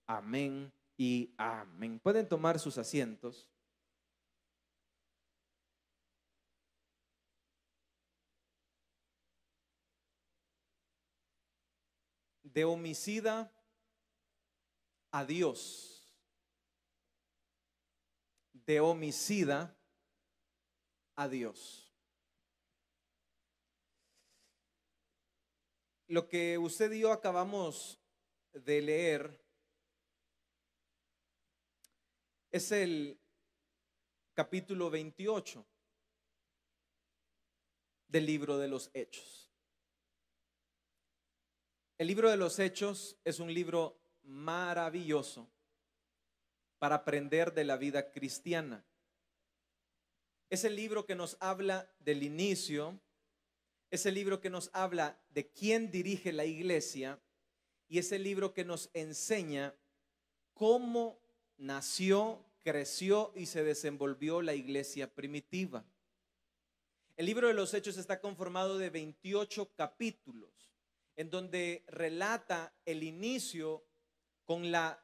Amén y amén. Pueden tomar sus asientos. De homicida a Dios. De homicida a Dios. Lo que usted y yo acabamos de leer es el capítulo 28 del libro de los Hechos. El libro de los Hechos es un libro maravilloso para aprender de la vida cristiana. Es el libro que nos habla del inicio, es el libro que nos habla de quién dirige la iglesia y es el libro que nos enseña cómo nació, creció y se desenvolvió la iglesia primitiva. El libro de los Hechos está conformado de 28 capítulos, en donde relata el inicio con la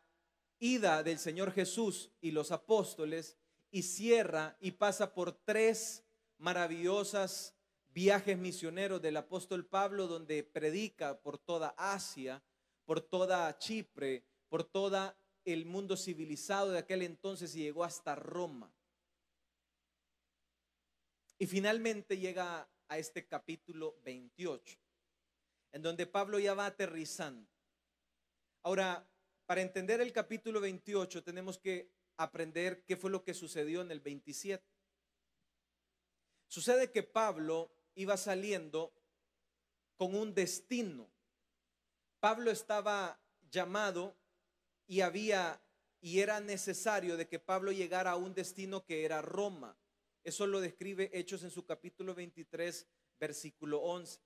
ida del Señor Jesús y los apóstoles y cierra y pasa por 3 maravillosas viajes misioneros del apóstol Pablo, donde predica por toda Asia, por toda Chipre, por todo el mundo civilizado de aquel entonces y llegó hasta Roma. Y finalmente llega a este capítulo 28, en donde Pablo ya va aterrizando. Ahora, para entender el capítulo 28 tenemos que aprender qué fue lo que sucedió en el 27. Sucede que Pablo iba saliendo con un destino. Pablo estaba llamado y era necesario de que Pablo llegara a un destino que era Roma. Eso lo describe Hechos en su capítulo 23, versículo 11.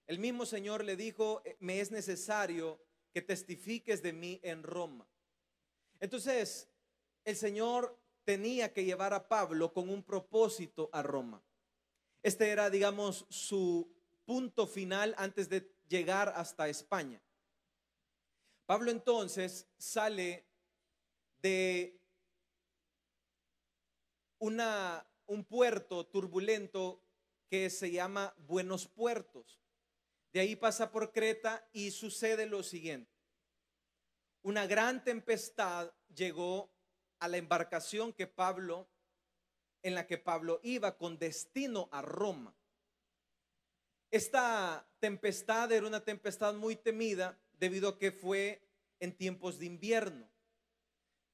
El mismo Señor le dijo: me es necesario que testifiques de mí en Roma. Entonces, el Señor tenía que llevar a Pablo con un propósito a Roma. Este era, digamos, su punto final antes de llegar hasta España. Pablo entonces sale de un puerto turbulento que se llama Buenos Puertos. De ahí pasa por Creta y sucede lo siguiente. Una gran tempestad llegó a la embarcación en la que Pablo iba con destino a Roma. Esta tempestad era una tempestad muy temida debido a que fue en tiempos de invierno.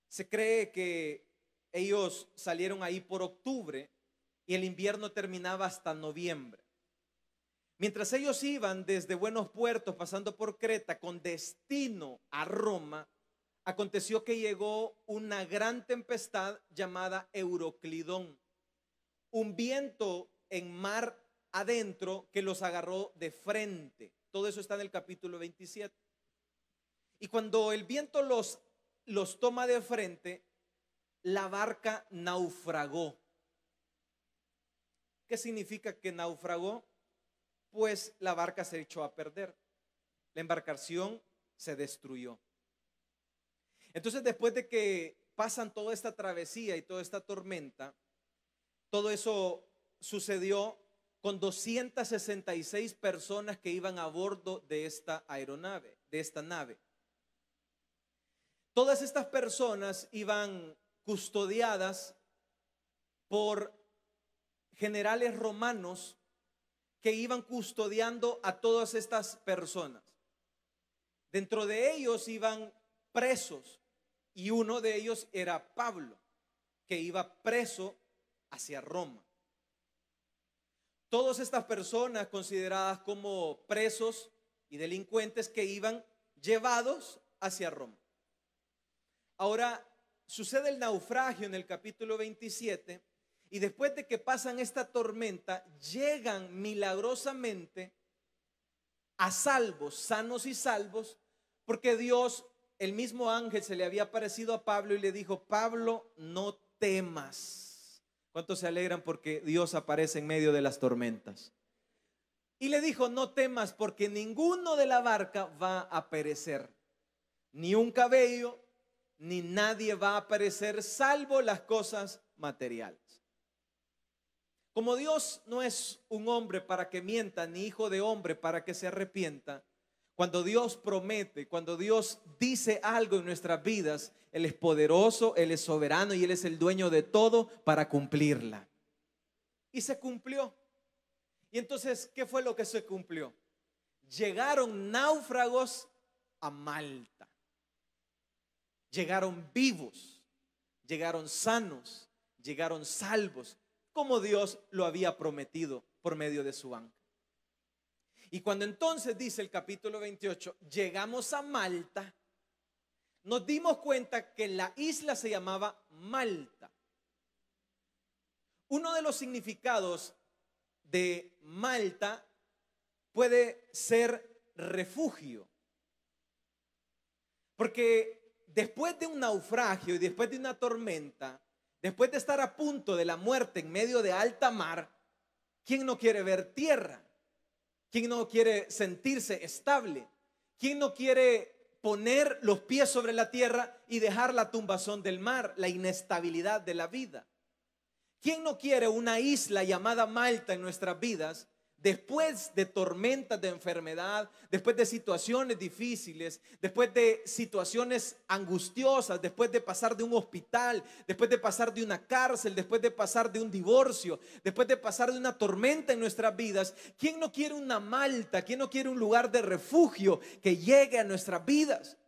Se cree que ellos salieron ahí por octubre y el invierno terminaba hasta noviembre. Mientras ellos iban desde Buenos Puertos pasando por Creta con destino a Roma, aconteció que llegó una gran tempestad llamada Euroclidón, un viento en mar adentro que los agarró de frente. Todo eso está en el capítulo 27. Y cuando el viento los toma de frente, la barca naufragó. ¿Qué significa que naufragó? Pues la barca se echó a perder. La embarcación se destruyó. Entonces, después de que pasan toda esta travesía y toda esta tormenta, todo eso sucedió con 266 personas que iban a bordo de esta aeronave, de esta nave. Todas estas personas iban custodiadas por generales romanos que iban custodiando a todas estas personas. Dentro de ellos iban presos y uno de ellos era Pablo, que iba preso hacia Roma. Todas estas personas consideradas como presos y delincuentes que iban llevados hacia Roma. Ahora sucede el naufragio en el capítulo 27 y después de que pasan esta tormenta llegan milagrosamente a salvos, sanos y salvos, porque Dios, el mismo ángel, se le había aparecido a Pablo y le dijo: Pablo, no temas. ¿Cuántos se alegran porque Dios aparece en medio de las tormentas? Y le dijo: no temas, porque ninguno de la barca va a perecer, ni un cabello, ni nadie va a perecer salvo las cosas materiales. Como Dios no es un hombre para que mienta, ni hijo de hombre para que se arrepienta, cuando Dios promete, cuando Dios dice algo en nuestras vidas, Él es poderoso, Él es soberano y Él es el dueño de todo para cumplirla. Y se cumplió. Y entonces, ¿qué fue lo que se cumplió? Llegaron náufragos a Malta. Llegaron vivos, llegaron sanos, llegaron salvos, como Dios lo había prometido por medio de su ángel. Y cuando entonces dice el capítulo 28, llegamos a Malta, nos dimos cuenta que la isla se llamaba Malta. Uno de los significados de Malta puede ser refugio, porque después de un naufragio y después de una tormenta, después de estar a punto de la muerte en medio de alta mar, ¿quién no quiere ver tierra? ¿Quién no quiere sentirse estable? ¿Quién no quiere poner los pies sobre la tierra y dejar la tumbazón del mar, la inestabilidad de la vida? ¿Quién no quiere una isla llamada Malta en nuestras vidas? Después de tormentas de enfermedad, después de situaciones difíciles, después de situaciones angustiosas, después de pasar de un hospital, después de pasar de una cárcel, después de pasar de un divorcio, después de pasar de una tormenta en nuestras vidas, ¿quién no quiere una Malta? ¿Quién no quiere un lugar de refugio que llegue a nuestras vidas?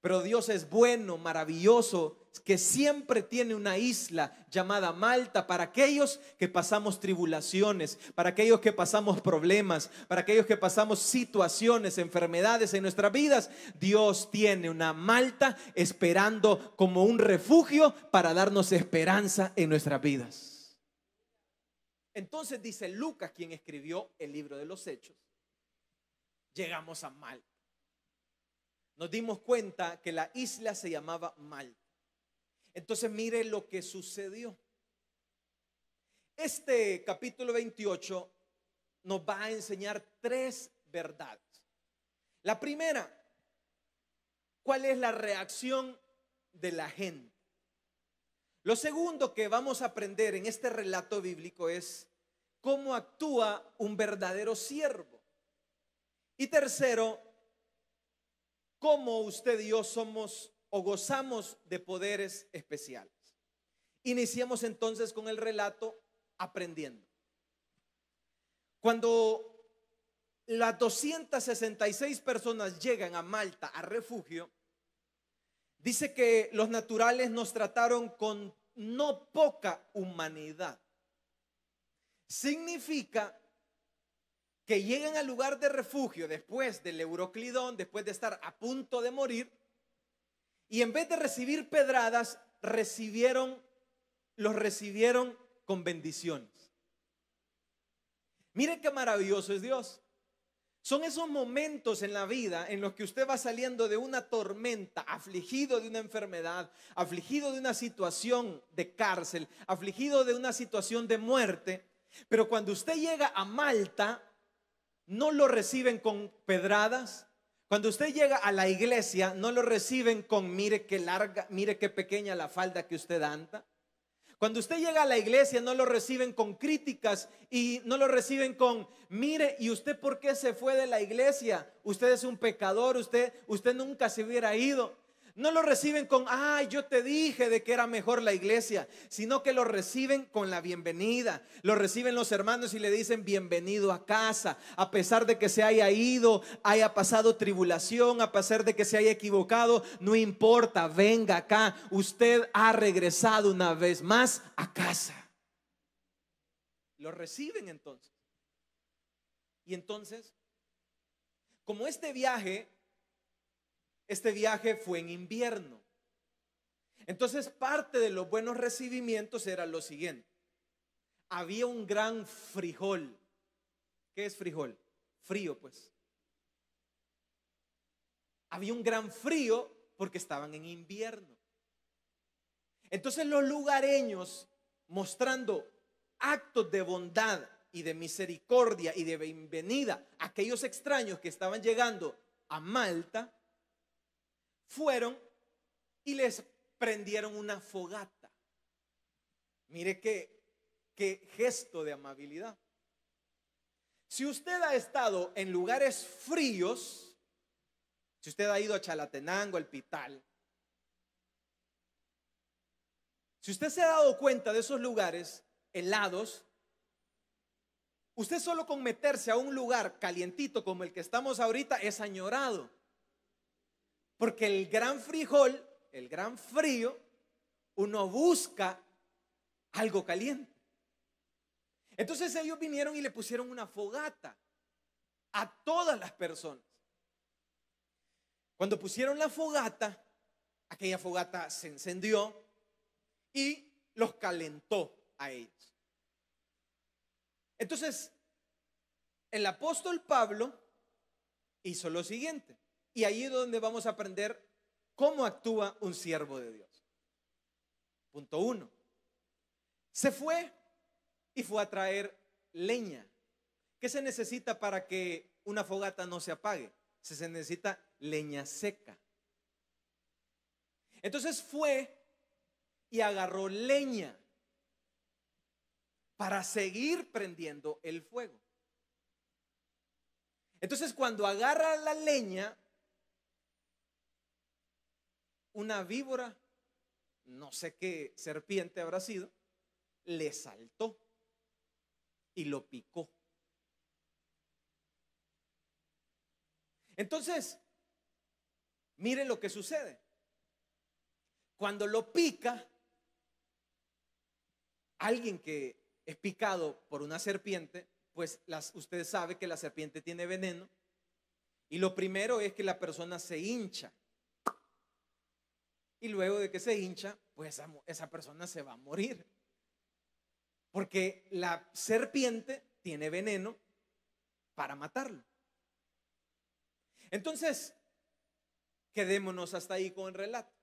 Pero Dios es bueno, maravilloso, que siempre tiene una isla llamada Malta para aquellos que pasamos tribulaciones, para aquellos que pasamos problemas, para aquellos que pasamos situaciones, enfermedades en nuestras vidas. Dios tiene una Malta esperando como un refugio para darnos esperanza en nuestras vidas. Entonces dice Lucas, quien escribió el libro de los Hechos, llegamos a Malta. Nos dimos cuenta que la isla se llamaba Malta. Entonces mire lo que sucedió. Este capítulo 28 nos va a enseñar tres verdades. La primera, ¿cuál es la reacción de la gente? Lo segundo que vamos a aprender en este relato bíblico es cómo actúa un verdadero siervo. Y tercero, cómo usted y yo somos o gozamos de poderes especiales. Iniciamos entonces con el relato aprendiendo. Cuando las 266 personas llegan a Malta a refugio, dice que los naturales nos trataron con no poca humanidad. Significa que llegan al lugar de refugio después del Euroclidón, después de estar a punto de morir, y en vez de recibir pedradas, los recibieron con bendiciones. Mire qué maravilloso es Dios. Son esos momentos en la vida en los que usted va saliendo de una tormenta, afligido de una enfermedad, afligido de una situación de cárcel, afligido de una situación de muerte, pero cuando usted llega a Malta, no lo reciben con pedradas. Cuando usted llega a la iglesia, no lo reciben con mire qué larga, mire qué pequeña la falda que usted anda. Cuando usted llega a la iglesia, no lo reciben con críticas y no lo reciben con mire, ¿y usted por qué se fue de la iglesia? Usted es un pecador, usted nunca se hubiera ido. No lo reciben con, ay, yo te dije de que era mejor la iglesia, sino que lo reciben con la bienvenida. Lo reciben los hermanos y le dicen bienvenido a casa, a pesar de que se haya ido, haya pasado tribulación, a pesar de que se haya equivocado, no importa, venga acá, usted ha regresado una vez más a casa. Lo reciben entonces. Y entonces, como este viaje fue en invierno. Entonces parte de los buenos recibimientos era lo siguiente. Había un gran frijol. ¿Qué es frijol? Frío, pues. Había un gran frío porque estaban en invierno. Entonces los lugareños, mostrando actos de bondad y de misericordia y de bienvenida a aquellos extraños que estaban llegando a Malta, fueron y les prendieron una fogata. Mire qué gesto de amabilidad. Si usted ha estado en lugares fríos, si usted ha ido a Chalatenango, al Pital, si usted se ha dado cuenta de esos lugares helados, usted solo con meterse a un lugar calientito como el que estamos ahorita es añorado. Porque el gran frijol, el gran frío, uno busca algo caliente. Entonces ellos vinieron y le pusieron una fogata a todas las personas. Cuando pusieron la fogata, aquella fogata se encendió y los calentó a ellos. Entonces, el apóstol Pablo hizo lo siguiente, y ahí es donde vamos a aprender cómo actúa un siervo de Dios. Punto 1. Se fue y fue a traer leña. ¿Qué se necesita para que una fogata no se apague? Se necesita leña seca. Entonces fue y agarró leña para seguir prendiendo el fuego. Entonces cuando agarra la leña, una víbora, no sé qué serpiente habrá sido, le saltó y lo picó. Entonces, mire lo que sucede. Cuando lo pica, alguien que es picado por una serpiente, pues usted sabe que la serpiente tiene veneno, y lo primero es que la persona se hincha, y luego de que se hincha, pues esa persona se va a morir, porque la serpiente tiene veneno para matarlo. Entonces, quedémonos hasta ahí con el relato.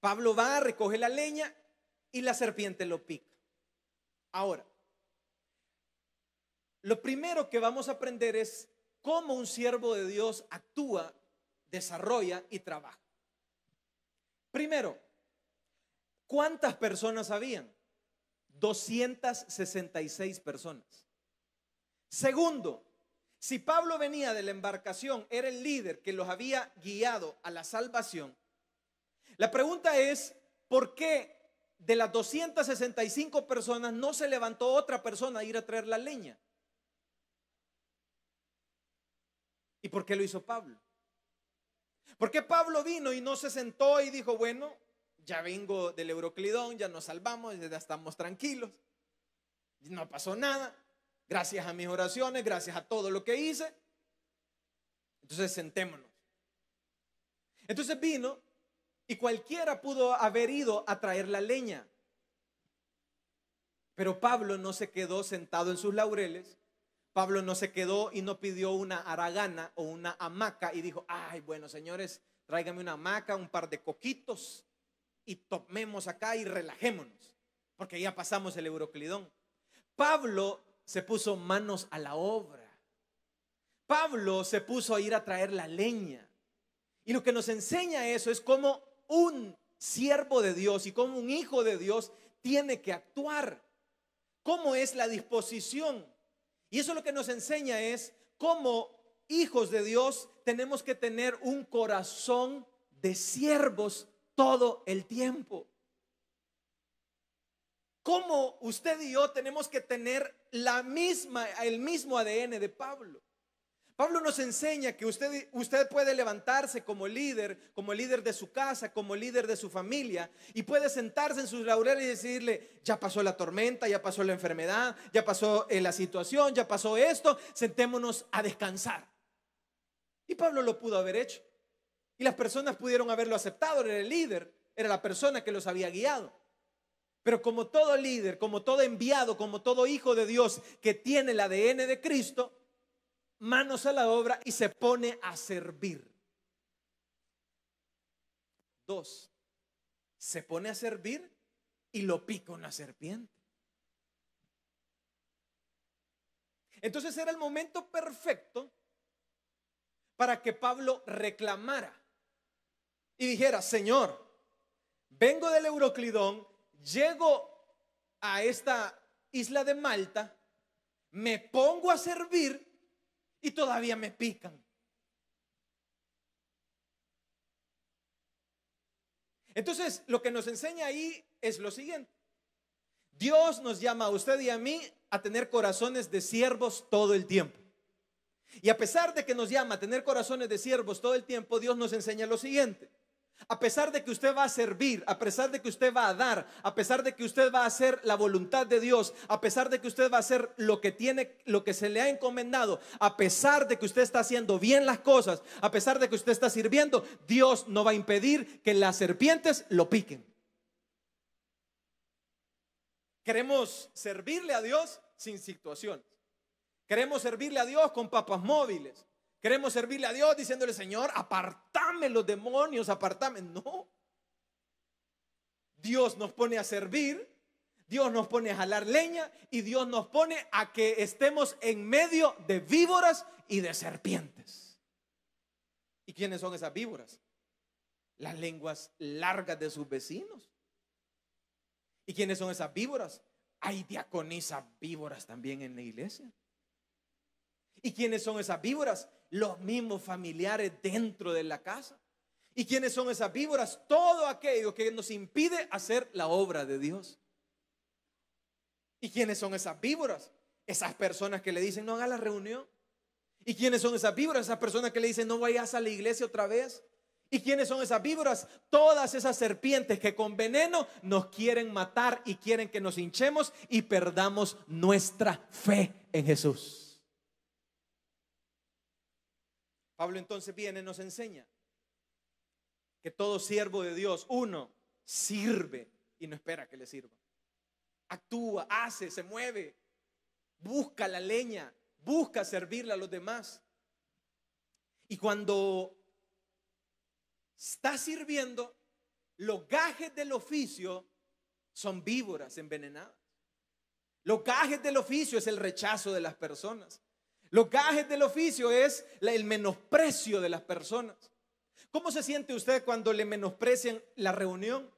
Pablo va, recoge la leña y la serpiente lo pica. Ahora, lo primero que vamos a aprender es cómo un siervo de Dios actúa, desarrolla y trabaja. Primero, ¿cuántas personas habían? 266 personas. Segundo, si Pablo venía de la embarcación, era el líder que los había guiado a la salvación. La pregunta es, ¿por qué de las 265 personas no se levantó otra persona a ir a traer la leña? ¿Y por qué lo hizo Pablo? ¿Por qué Pablo vino y no se sentó y dijo, bueno, ya vengo del Euroclidón, ya nos salvamos, ya estamos tranquilos, no pasó nada, gracias a mis oraciones, gracias a todo lo que hice, entonces sentémonos? Entonces vino y cualquiera pudo haber ido a traer la leña, pero Pablo no se quedó sentado en sus laureles. Pablo no se quedó y no pidió una haragana o una hamaca y dijo, ay, bueno, señores, tráigame una hamaca, un par de coquitos y tomemos acá y relajémonos, porque ya pasamos el Euroclidón. Pablo se puso manos a la obra. Pablo se puso a ir a traer la leña. Y lo que nos enseña eso es cómo un siervo de Dios y cómo un hijo de Dios tiene que actuar. Cómo es la disposición. Y eso lo que nos enseña es cómo hijos de Dios tenemos que tener un corazón de siervos todo el tiempo. Cómo usted y yo tenemos que tener el mismo ADN de Pablo. Pablo nos enseña que usted puede levantarse como líder de su casa, como líder de su familia, y puede sentarse en sus laureles y decirle, ya pasó la tormenta, ya pasó la enfermedad, ya pasó la situación, ya pasó esto, sentémonos a descansar. Y Pablo lo pudo haber hecho. Y las personas pudieron haberlo aceptado, era el líder, era la persona que los había guiado. Pero como todo líder, como todo enviado, como todo hijo de Dios que tiene el ADN de Cristo, manos a la obra y se pone a servir. 2, se pone a servir y lo pica una serpiente. Entonces era el momento perfecto para que Pablo reclamara. y dijera, Señor, vengo del Euroclidón, llego a esta isla de Malta, me pongo a servir y todavía me pican. Entonces, lo que nos enseña ahí es lo siguiente. Dios nos llama a usted y a mí a tener corazones de siervos todo el tiempo. Y a pesar de que nos llama a tener corazones de siervos todo el tiempo, Dios nos enseña lo siguiente. A pesar de que usted va a servir, a pesar de que usted va a dar, a pesar de que usted va a hacer la voluntad de Dios, a pesar de que usted va a hacer lo que se le ha encomendado, a pesar de que usted está haciendo bien las cosas, a pesar de que usted está sirviendo, Dios no va a impedir que las serpientes lo piquen. Queremos servirle a Dios sin situaciones. Queremos servirle a Dios con papas móviles. Queremos servirle a Dios diciéndole, Señor, apartame los demonios, apartame. No. Dios nos pone a servir, Dios nos pone a jalar leña y Dios nos pone a que estemos en medio de víboras y de serpientes. ¿Y quiénes son esas víboras? Las lenguas largas de sus vecinos. ¿Y quiénes son esas víboras? Hay diaconisas víboras también en la iglesia. ¿Y quiénes son esas víboras? Los mismos familiares dentro de la casa. ¿Y quiénes son esas víboras? Todo aquello que nos impide hacer la obra de Dios. ¿Y quiénes son esas víboras? Esas personas que le dicen no haga la reunión. ¿Y quiénes son esas víboras? Esas personas que le dicen no vayas a la iglesia otra vez. ¿Y quiénes son esas víboras? Todas esas serpientes que con veneno nos quieren matar y quieren que nos hinchemos y perdamos nuestra fe en Jesús. Pablo entonces viene y nos enseña que todo siervo de Dios, uno, sirve y no espera que le sirva. Actúa, hace, se mueve, busca la leña, busca servirle a los demás. Y cuando está sirviendo, los gajes del oficio son víboras envenenadas. Los gajes del oficio es el rechazo de las personas. Los gajes del oficio es el menosprecio de las personas. ¿Cómo se siente usted cuando le menosprecian la reunión?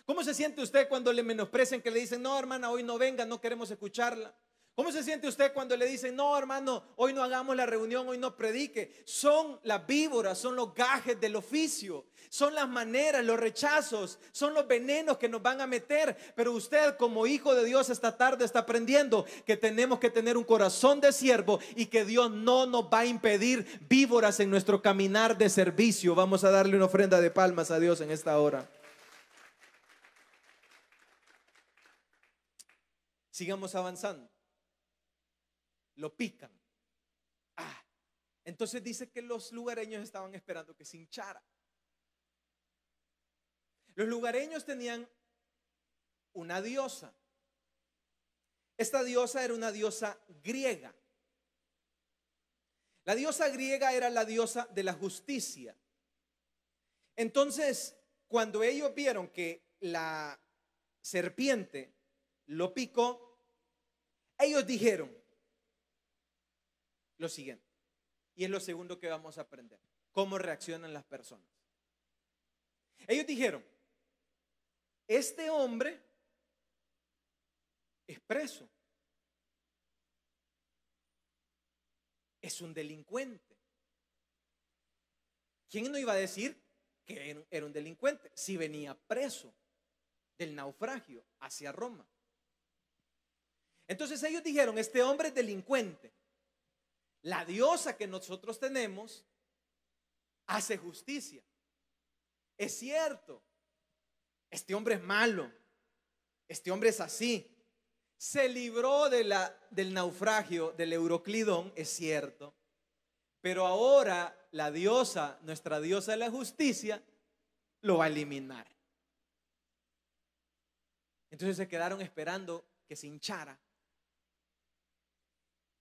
¿Cómo se siente usted cuando le menosprecian, que le dicen, no hermana, hoy no venga, no queremos escucharla? ¿Cómo se siente usted cuando le dicen, no hermano, hoy no hagamos la reunión, hoy no predique? Son las víboras, son los gajes del oficio, son las maneras, los rechazos, son los venenos que nos van a meter. Pero usted como hijo de Dios esta tarde está aprendiendo que tenemos que tener un corazón de siervo y que Dios no nos va a impedir víboras en nuestro caminar de servicio. Vamos a darle una ofrenda de palmas a Dios en esta hora. Sigamos avanzando. Lo pican. Entonces dice que los lugareños estaban esperando que se hinchara. Los lugareños tenían una diosa. Esta diosa era una diosa griega. La diosa griega era la diosa de la justicia. Entonces, cuando ellos vieron que la serpiente lo picó, ellos dijeron lo siguiente, y es lo segundo que vamos a aprender: cómo reaccionan las personas. Ellos dijeron, este hombre es preso, es un delincuente. ¿Quién no iba a decir que era un delincuente si venía preso del naufragio hacia Roma? Entonces ellos dijeron, este hombre es delincuente. La diosa que nosotros tenemos hace justicia. Es cierto, este hombre es malo, este hombre es así. Se libró del naufragio del Euroclidón, es cierto. Pero ahora la diosa, nuestra diosa de la justicia, lo va a eliminar. Entonces se quedaron esperando que se hinchara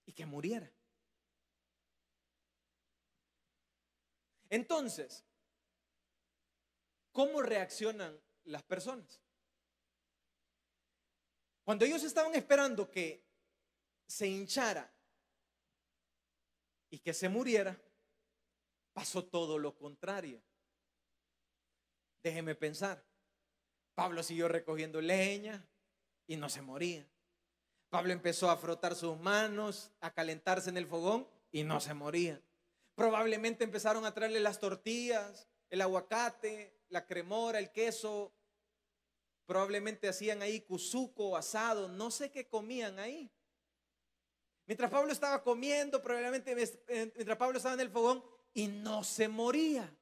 y que muriera. Entonces, ¿cómo reaccionan las personas? Cuando ellos estaban esperando que se hinchara y que se muriera, pasó todo lo contrario. Déjeme pensar. Pablo siguió recogiendo leña y no se moría. Pablo empezó a frotar sus manos, a calentarse en el fogón y no se moría. Probablemente empezaron a traerle las tortillas, el aguacate, la cremora, el queso. Probablemente hacían ahí cuzuco, asado, no sé qué comían ahí. Mientras Pablo estaba comiendo, probablemente mientras Pablo estaba en el fogón y no se moría.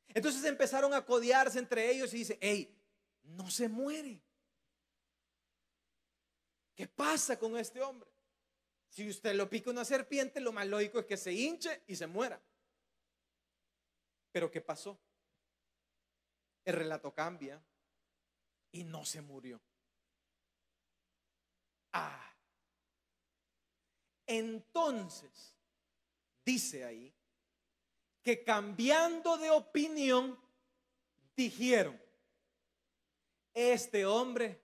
Entonces empezaron a codearse entre ellos y dice, hey, no se muere. ¿Qué pasa con este hombre? Si usted lo pica una serpiente, lo más lógico es que se hinche y se muera. Pero ¿qué pasó? El relato cambia y no se murió. Entonces, dice ahí que cambiando de opinión, dijeron, este hombre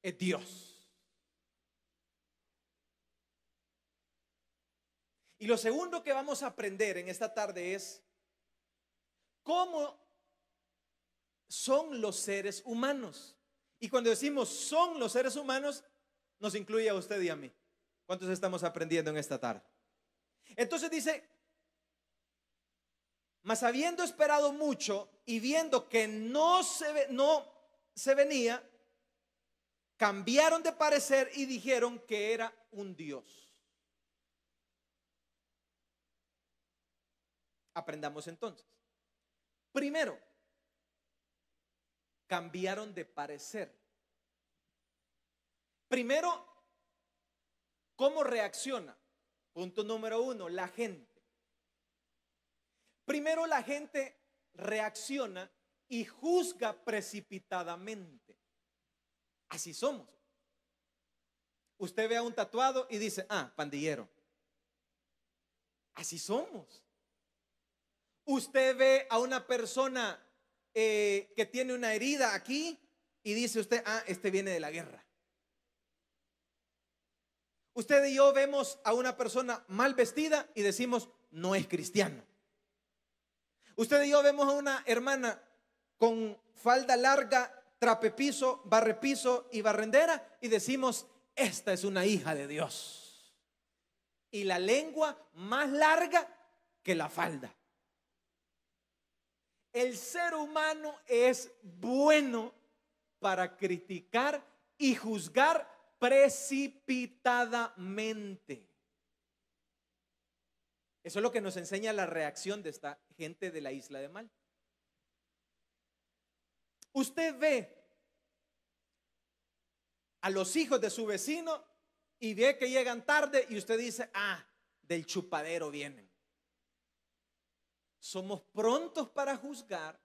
es Dios. Y lo segundo que vamos a aprender en esta tarde es cómo son los seres humanos. Y cuando decimos son los seres humanos, nos incluye a usted y a mí. ¿Cuántos estamos aprendiendo en esta tarde? Entonces dice, mas habiendo esperado mucho y viendo que no se venía, cambiaron de parecer y dijeron que era un Dios. Aprendamos entonces. Primero, cambiaron de parecer. Primero, ¿cómo reacciona? Punto número uno, la gente. Primero la gente reacciona y juzga precipitadamente. Así somos. Usted ve a un tatuado y dice, pandillero. Así somos. Usted ve a una persona que tiene una herida aquí y dice usted, este viene de la guerra. Usted y yo vemos a una persona mal vestida y decimos, no es cristiano. Usted y yo vemos a una hermana con falda larga, trapepiso, barrepiso y barrendera y decimos, esta es una hija de Dios. Y la lengua más larga que la falda. El ser humano es bueno para criticar y juzgar precipitadamente. Eso es lo que nos enseña la reacción de esta gente de la isla de Malta. Usted ve a los hijos de su vecino y ve que llegan tarde y usted dice, del chupadero vienen. Somos prontos para juzgar,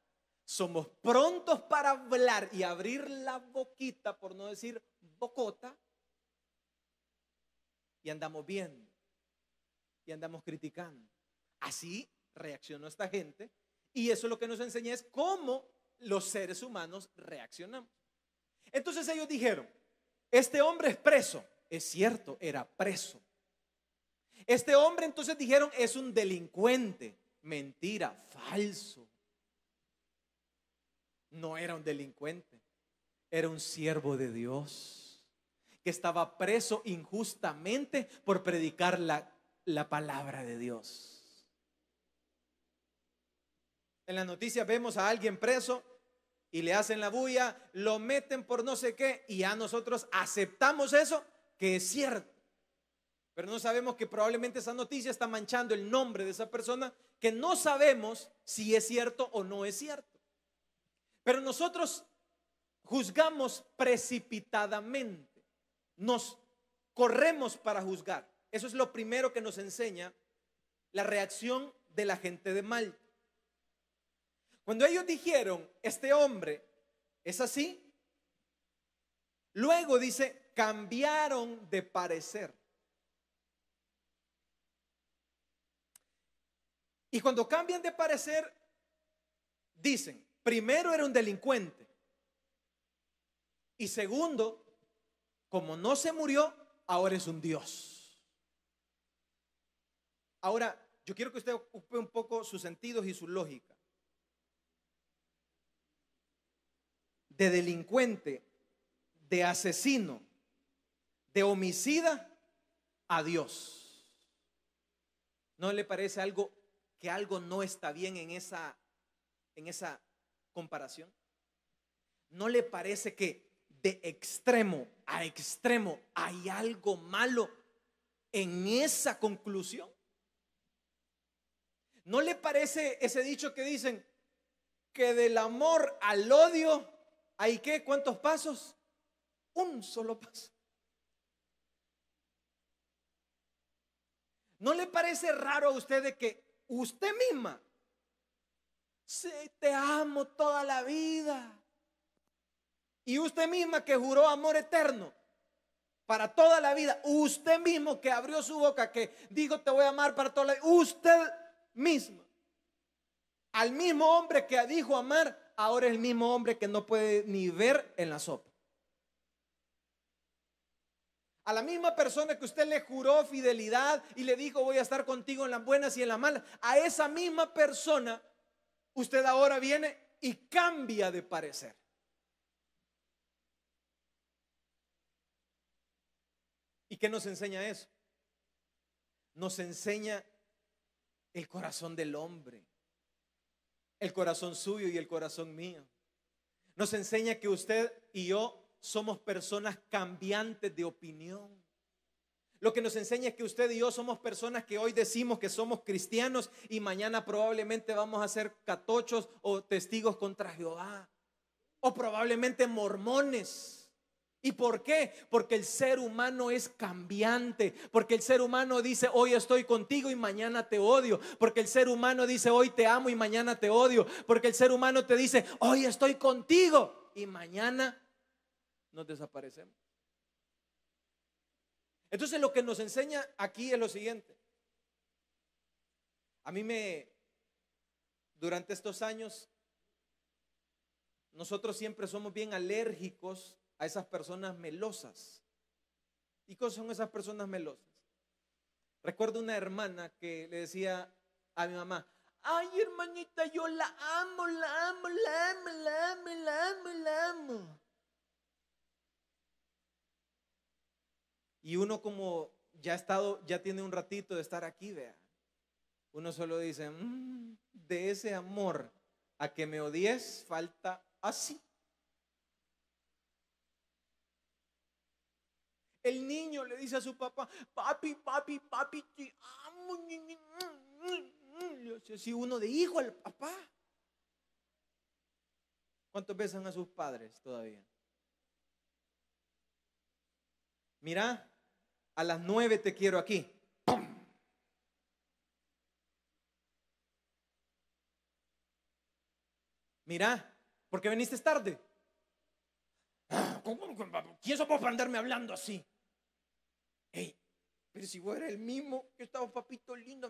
somos prontos para hablar y abrir la boquita, por no decir bocota, y andamos viendo y andamos criticando. Así reaccionó esta gente y eso lo que nos enseña es cómo los seres humanos reaccionamos. Entonces ellos dijeron, este hombre es preso. Es cierto, era preso. Este hombre, entonces dijeron, es un delincuente. Mentira, falso. No era un delincuente, era un siervo de Dios que estaba preso injustamente por predicar la palabra de Dios. En las noticias vemos a alguien preso y le hacen la bulla, lo meten por no sé qué y ya nosotros aceptamos eso, que es cierto. Pero no sabemos que probablemente esa noticia está manchando el nombre de esa persona, que no sabemos si es cierto o no es cierto. Pero nosotros juzgamos precipitadamente, nos corremos para juzgar. Eso es lo primero que nos enseña la reacción de la gente de Malta. Cuando ellos dijeron, este hombre es así, luego dice, cambiaron de parecer. Y cuando cambian de parecer, dicen, primero era un delincuente. Y segundo, como no se murió, ahora es un Dios. Ahora, yo quiero que usted ocupe un poco sus sentidos y su lógica. de delincuente, de asesino, de homicida a Dios. ¿No le parece algo que algo no está bien en esa comparación? ¿No le parece que de extremo a extremo hay algo malo en esa conclusión? ¿No le parece ese dicho que dicen que del amor al odio hay qué? ¿Cuántos pasos? Un solo paso. ¿No le parece raro a usted de que usted misma, sí, te amo toda la vida, y usted misma que juró amor eterno para toda la vida, usted mismo que abrió su boca, que dijo te voy a amar para toda la vida, usted misma, al mismo hombre que dijo amar, ahora es el mismo hombre que no puede ni ver en la sopa? A la misma persona que usted le juró fidelidad y le dijo voy a estar contigo en las buenas y en las malas, a esa misma persona usted ahora viene y cambia de parecer. ¿Y qué nos enseña eso? Nos enseña el corazón del hombre, el corazón suyo y el corazón mío. Nos enseña que usted y yo somos personas cambiantes de opinión. Lo que nos enseña es que usted y yo somos personas que hoy decimos que somos cristianos y mañana probablemente vamos a ser catochos o testigos contra Jehová, o probablemente mormones. ¿Y por qué? Porque el ser humano es cambiante, porque el ser humano dice hoy estoy contigo y mañana te odio, porque el ser humano dice hoy te amo y mañana te odio, porque el ser humano te dice hoy estoy contigo y mañana nos desaparecemos. Entonces lo que nos enseña aquí es lo siguiente. A mí durante estos años, nosotros siempre somos bien alérgicos a esas personas melosas. ¿Y qué son esas personas melosas? Recuerdo una hermana que le decía a mi mamá, ay hermanita, yo la amo, la amo, la amo, la amo, la amo, la amo. Y uno como ya tiene un ratito de estar aquí, vea, uno solo dice, de ese amor a que me odies falta así. El niño le dice a su papá, papi, papi, papi, te amo. Si uno de hijo al papá. ¿Cuántos besan a sus padres todavía? Mira, a las 9 te quiero aquí. ¡Pum! Mira, ¿por qué viniste tarde? ¿Quién sos vos para andarme hablando así? Hey, pero si vos eres el mismo que estaba papito lindo.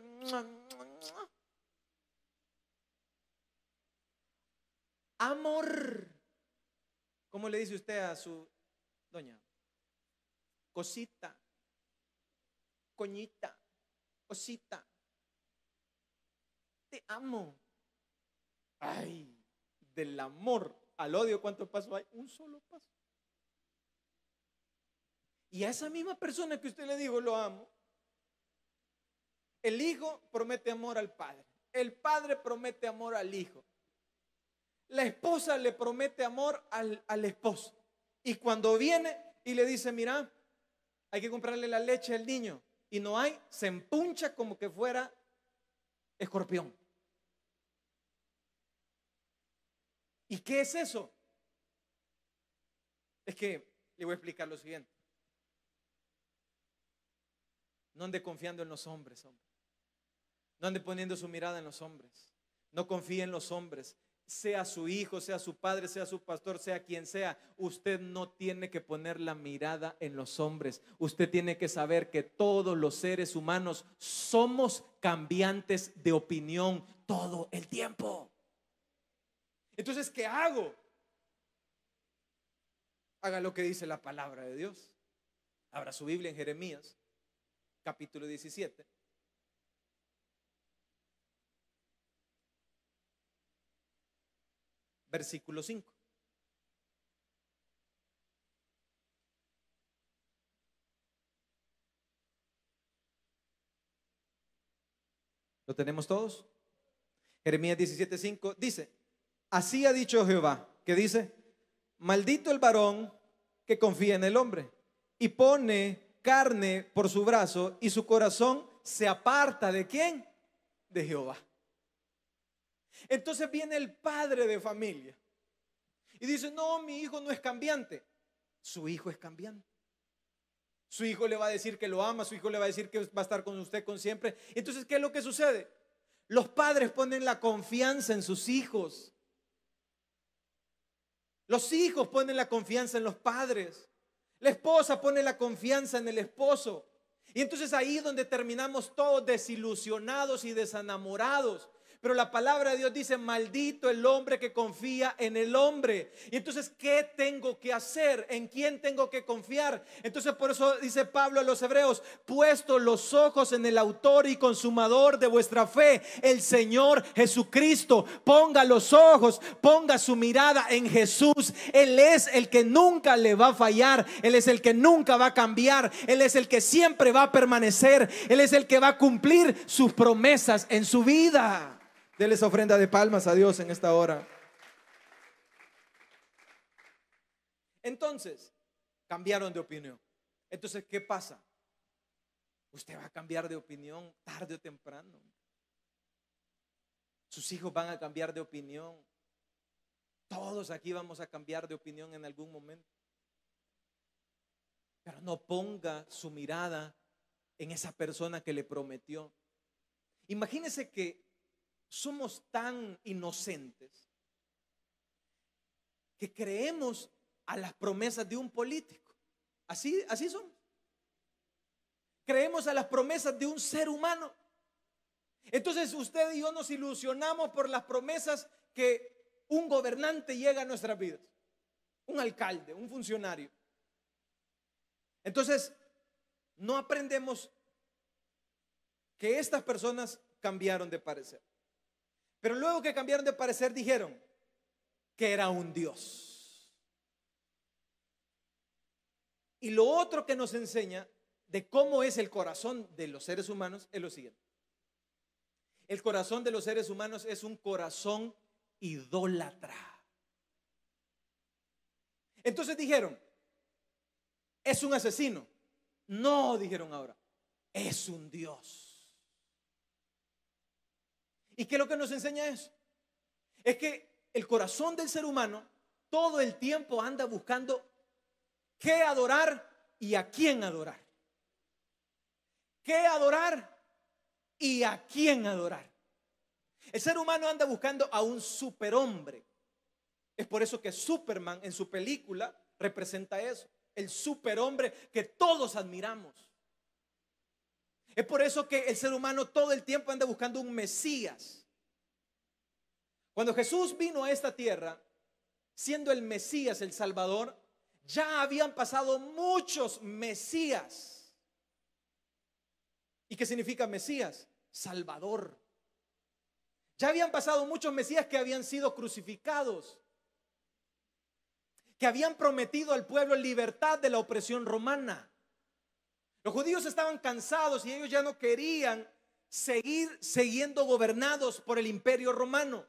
Amor. ¿Cómo le dice usted a su doña? Cosita, coñita, cosita. Te amo. Ay, del amor al odio, ¿cuántos pasos hay? Un solo paso. Y a esa misma persona que usted le dijo lo amo, el hijo promete amor al padre, el padre promete amor al hijo, la esposa le promete amor al esposo, y cuando viene y le dice mira, hay que comprarle la leche al niño y no hay, se empuncha como que fuera escorpión. ¿Y qué es eso? Es que le voy a explicar lo siguiente. No ande confiando en los hombres, hombre. No ande poniendo su mirada en los hombres. No confíe en los hombres. Sea su hijo, sea su padre, sea su pastor, sea quien sea. Usted no tiene que poner la mirada en los hombres. Usted tiene que saber que todos los seres humanos somos cambiantes de opinión todo el tiempo. Entonces, ¿qué hago? Haga lo que dice la palabra de Dios. Abra su Biblia en Jeremías capítulo 17. Versículo 5. ¿Lo tenemos todos? Jeremías 17:5 dice: así ha dicho Jehová, que dice: maldito el varón que confía en el hombre y pone carne por su brazo, y su corazón se aparta ¿de quién? De Jehová. Entonces viene el padre de familia y dice: no, mi hijo no es cambiante. Su hijo es cambiante. Su hijo le va a decir que lo ama, su hijo le va a decir que va a estar con usted con siempre. Entonces, ¿qué es lo que sucede? Los padres ponen la confianza en sus hijos. Los hijos ponen la confianza en los padres. La esposa pone la confianza en el esposo. Y entonces ahí es donde terminamos todos desilusionados y desenamorados. Pero la palabra de Dios dice: maldito el hombre que confía en el hombre. Y entonces, ¿qué tengo que hacer? ¿En quién tengo que confiar? Entonces, por eso dice Pablo a los hebreos: puesto los ojos en el autor y consumador de vuestra fe, el Señor Jesucristo. Ponga los ojos, ponga su mirada en Jesús. Él es el que nunca le va a fallar. Él es el que nunca va a cambiar. Él es el que siempre va a permanecer. Él es el que va a cumplir sus promesas en su vida. Dele esa ofrenda de palmas a Dios en esta hora. Entonces, cambiaron de opinión. Entonces, ¿qué pasa? Usted va a cambiar de opinión tarde o temprano. Sus hijos van a cambiar de opinión. Todos aquí vamos a cambiar de opinión en algún momento. Pero no ponga su mirada en esa persona que le prometió. Imagínese que somos tan inocentes que creemos a las promesas de un político. Así somos. Creemos a las promesas de un ser humano. Entonces usted y yo nos ilusionamos por las promesas que un gobernante llega a nuestras vidas. Un alcalde, un funcionario. Entonces no aprendemos que estas personas cambiaron de parecer. Pero luego que cambiaron de parecer, dijeron que era un Dios. Y lo otro que nos enseña de cómo es el corazón de los seres humanos es lo siguiente: el corazón de los seres humanos es un corazón idólatra. Entonces dijeron: es un asesino. No, dijeron ahora, es un Dios. ¿Y qué es lo que nos enseña eso? Es que el corazón del ser humano todo el tiempo anda buscando qué adorar y a quién adorar. ¿Qué adorar y a quién adorar? El ser humano anda buscando a un superhombre. Es por eso que Superman en su película representa eso, el superhombre que todos admiramos. Es por eso que el ser humano todo el tiempo anda buscando un Mesías. Cuando Jesús vino a esta tierra, siendo el Mesías, el Salvador, ya habían pasado muchos Mesías. ¿Y qué significa Mesías? Salvador. Ya habían pasado muchos Mesías que habían sido crucificados, que habían prometido al pueblo libertad de la opresión romana. Los judíos estaban cansados y ellos ya no querían seguir siendo gobernados por el imperio romano.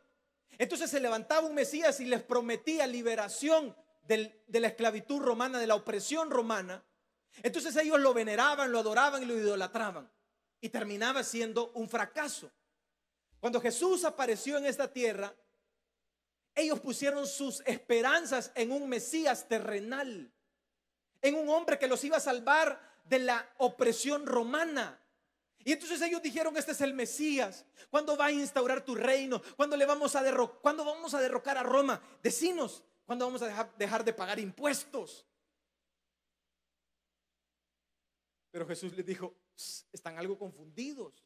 Entonces se levantaba un Mesías y les prometía liberación de la esclavitud romana, de la opresión romana. Entonces ellos lo veneraban, lo adoraban y lo idolatraban. Y terminaba siendo un fracaso. Cuando Jesús apareció en esta tierra, ellos pusieron sus esperanzas en un Mesías terrenal, en un hombre que los iba a salvar de la opresión romana. Y entonces ellos dijeron: este es el Mesías. ¿Cuándo va a instaurar tu reino? ¿Cuándo vamos a derrocar a Roma? Decinos, ¿cuándo vamos a dejar de pagar impuestos? Pero Jesús les dijo: están algo confundidos.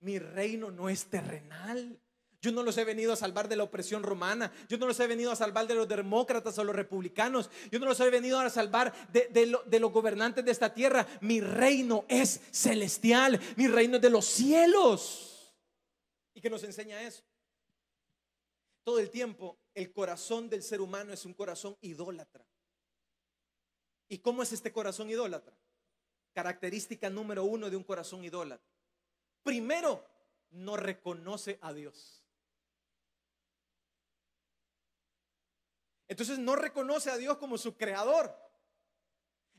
Mi reino no es terrenal. Yo no los he venido a salvar de la opresión romana. Yo no los he venido a salvar de los demócratas o los republicanos. Yo no los he venido a salvar de los gobernantes de esta tierra. Mi reino es celestial. Mi reino es de los cielos. ¿Y qué nos enseña eso? Todo el tiempo el corazón del ser humano es un corazón idólatra. ¿Y cómo es este corazón idólatra? Característica número 1 de un corazón idólatra: primero, no reconoce a Dios. Entonces no reconoce a Dios como su creador.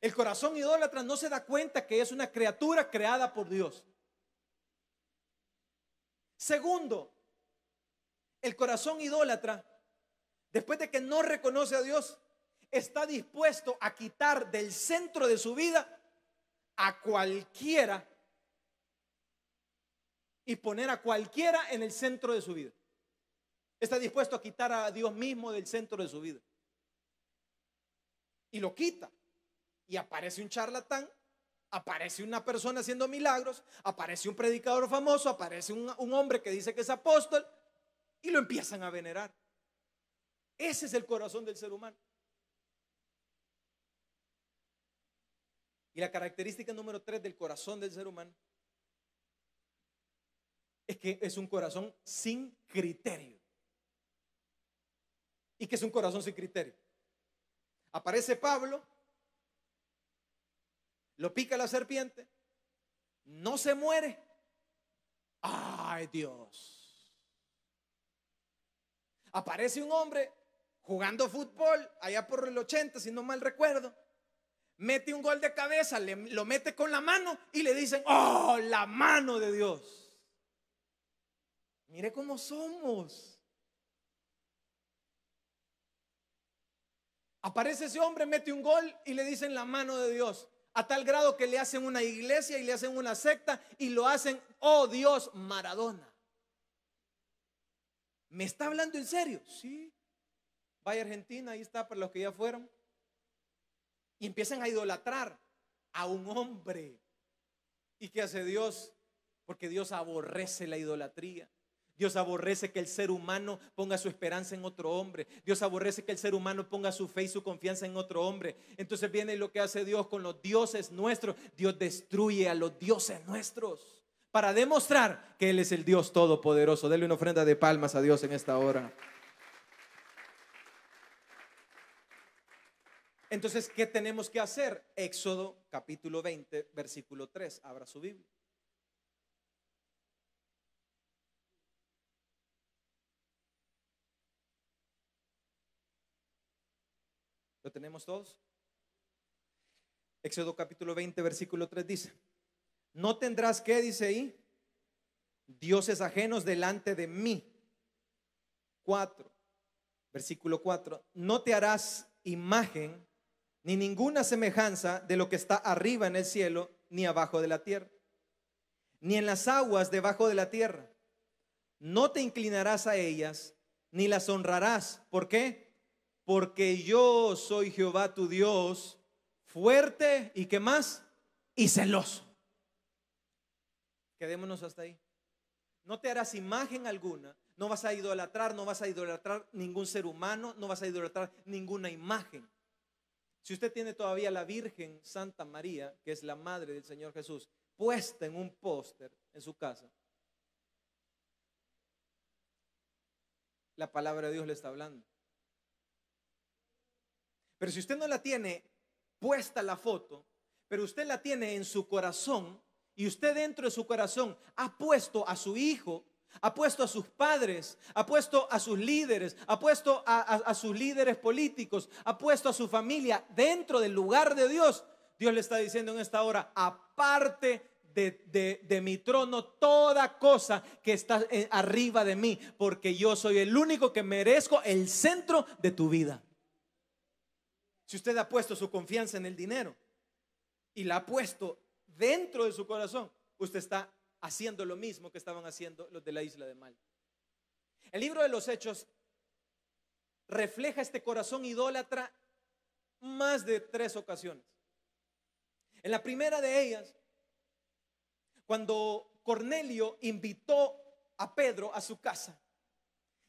El corazón idólatra no se da cuenta que es una criatura creada por Dios. Segundo, el corazón idólatra, después de que no reconoce a Dios, está dispuesto a quitar del centro de su vida a cualquiera y poner a cualquiera en el centro de su vida. Está dispuesto a quitar a Dios mismo del centro de su vida. Y lo quita. Y aparece un charlatán, aparece una persona haciendo milagros, aparece un predicador famoso, aparece un hombre que dice que es apóstol y lo empiezan a venerar. Ese es el corazón del ser humano. Y la característica número 3 del corazón del ser humano es que es un corazón sin criterio. ¿Y qué es un corazón sin criterio? Aparece Pablo, lo pica la serpiente, no se muere. ¡Ay, Dios! Aparece un hombre jugando fútbol allá por el 80, si no mal recuerdo. Mete un gol de cabeza, lo mete con la mano y le dicen: ¡oh, la mano de Dios! Mire cómo somos. Aparece ese hombre, mete un gol y le dicen la mano de Dios. A tal grado que le hacen una iglesia y le hacen una secta y lo hacen: oh Dios, Maradona. ¿Me está hablando en serio? Sí. Vaya a Argentina, ahí está para los que ya fueron. Y empiezan a idolatrar a un hombre. ¿Y qué hace Dios? Porque Dios aborrece la idolatría. Dios aborrece que el ser humano ponga su esperanza en otro hombre. Dios aborrece que el ser humano ponga su fe y su confianza en otro hombre. Entonces viene lo que hace Dios con los dioses nuestros. Dios destruye a los dioses nuestros para demostrar que Él es el Dios todopoderoso. Denle una ofrenda de palmas a Dios en esta hora. Entonces, ¿qué tenemos que hacer? Éxodo capítulo 20, versículo 3. Abra su Biblia. ¿Lo tenemos todos? Éxodo capítulo 20, versículo 3 dice: no tendrás que, dice ahí, dioses ajenos delante de mí. 4, versículo 4: no te harás imagen ni ninguna semejanza de lo que está arriba en el cielo, ni abajo de la tierra, ni en las aguas debajo de la tierra. No te inclinarás a ellas, ni las honrarás. ¿Por qué? Porque yo soy Jehová tu Dios, fuerte y ¿qué más? Y celoso. Quedémonos hasta ahí. No te harás imagen alguna, no vas a idolatrar, no vas a idolatrar ningún ser humano, no vas a idolatrar ninguna imagen. Si usted tiene todavía la Virgen Santa María, que es la madre del Señor Jesús, puesta en un póster en su casa, la palabra de Dios le está hablando. Pero si usted no la tiene puesta la foto, pero usted la tiene en su corazón, y usted dentro de su corazón ha puesto a su hijo, ha puesto a sus padres, ha puesto a sus líderes, ha puesto a sus líderes políticos, ha puesto a su familia dentro del lugar de Dios, Dios le está diciendo en esta hora: aparte de mi trono toda cosa que está arriba de mí, porque yo soy el único que merezco el centro de tu vida. Si usted ha puesto su confianza en el dinero y la ha puesto dentro de su corazón, usted está haciendo lo mismo que estaban haciendo los de la isla de Malta. El libro de los Hechos refleja este corazón idólatra más de 3 ocasiones. En la primera de ellas, cuando Cornelio invitó a Pedro a su casa,